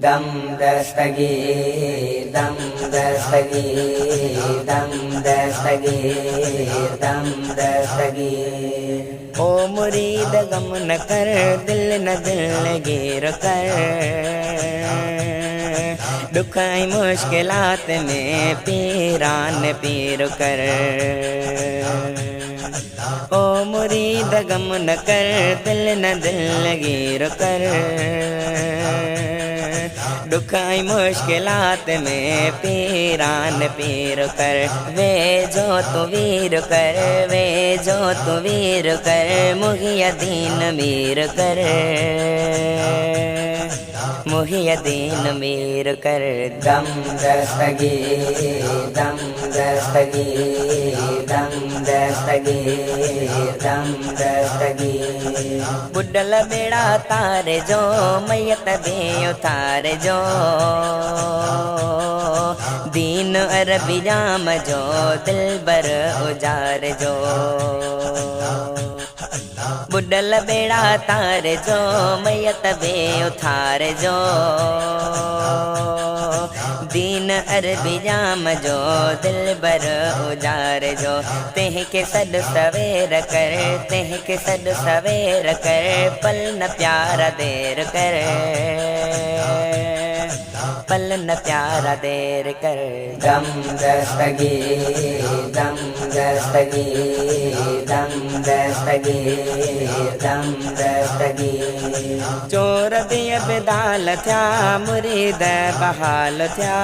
दम दस्तगीर दम दस्तगीर दम दस्तगीर दम दस्तगीर। ओ मुरीद गम न कर दिल न दिल गिर कर, दुख मुश्किलात में पीरान पीर कर। ओ मुरीद गम न कर दिल न दिल गिर कर, दुख मुश्किलात में पीरान पीर कर। वे जो तू वीर कर वे जो तू वीर कर, मुहियद्दीन मीर कर मुहियद्दीन मीर कर। दम दस्तगीर दम दस्तगीर दम दस्तगीर दम दस्तगीर। बुढ़ल बेड़ा तारे जो मैयत दे उतारे जो, दीन अरबी जाम जो दिल बर उजार जो। बुढ़ल बेड़ा तार जो मैयत बे उतार जो, दीन अरबी जाम जो दिल बर उजार जो। तेह के सद सवेर कर तेह के सद सवेर कर, पल न प्यारा देर कर पल न प्यारा देर कर। दम दस्तगीर दम दस्तगीर दम दस्तगीर दम दस्तगीर। चोर बे बेदाल थया मुरीद बहाल थया,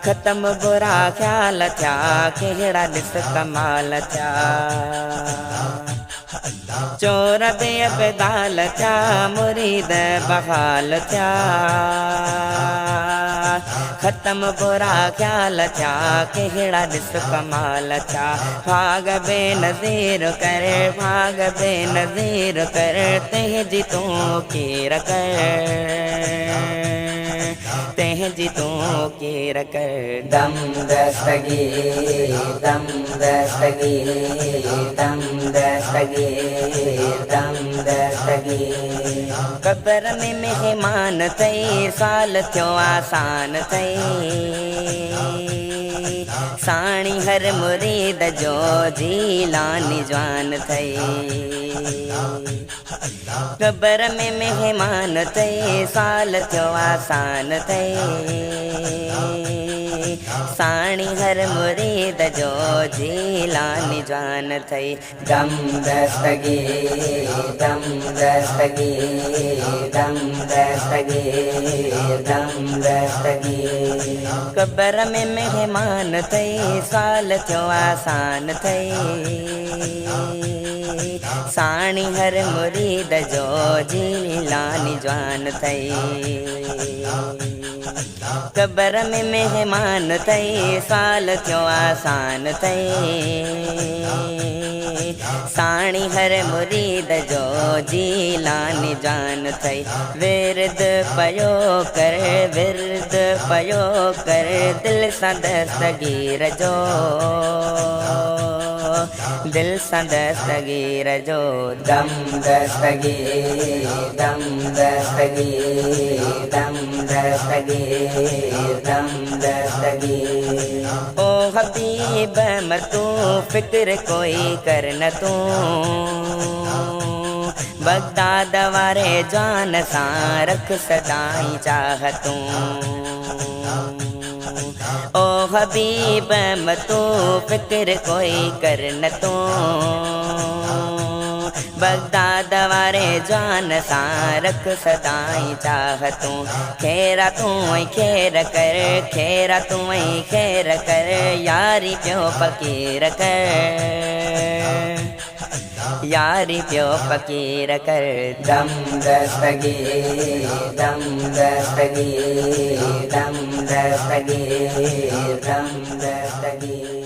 खत्म बुरा ख्याल थया कहिड़ा ॾिस कमाल थया। चोर बे बेदाल थया मुरीद बहाल थया, खत्म बुरा ख्याल थया कहिड़ा ॾिस कमाल थया। भाग बे नज़ीर कर भाग बे नज़ीर कर, तेंहिंजी तूं कीर कर तेंहिंजी तूं कीर कर। दम दस्तगीर दम दस्तगीर दम दस्तगीर दम दस्तगीर। कब्र में मेहमान थई साल थियो आसान थई, साणी हर मुरीद जो जीलानी जवान थई। कब्र में मेहमान थई साल थियो आसान थई, साणी हर मुरीद जो जीलानी जवान थई। दम दस्तगीर दम दस्तगीर दम दस्तगीर दम दस्तगीर। कब्र में मेहमान थई साल थियो आसान थई, साणी हर मुरीद जो जीलानी जवान थई। कब्र में मेहमान थई साल थियो आसान थई, साणी हर मुरीद जो जीलानी जान थई। विरद पयो कर विरद पयो कर, दिल सां दस्तगीर जो दिल सां दस्तगीर जो। दम दस्तगीर दम दस्तगीर दम दस्तगीर दम दस्तगीर। ओ हबीब मतू फिक्र कोई कर न तू, बगदाद वारे जान सां रख सदाई चाहतूं। ओ हबीब मतू फिक्र कोई कर न तू, बगदाद वारे जान सां रख सदाई चाहतूं। खेरा तूं खेर कर खेरा तूं खेर कर, यारी पियो फ़कीर कर यारी पियो फ़कीर कर। दम दस्तगीर दम दस्तगीर दम दस्तगीर दम दस्तगीर।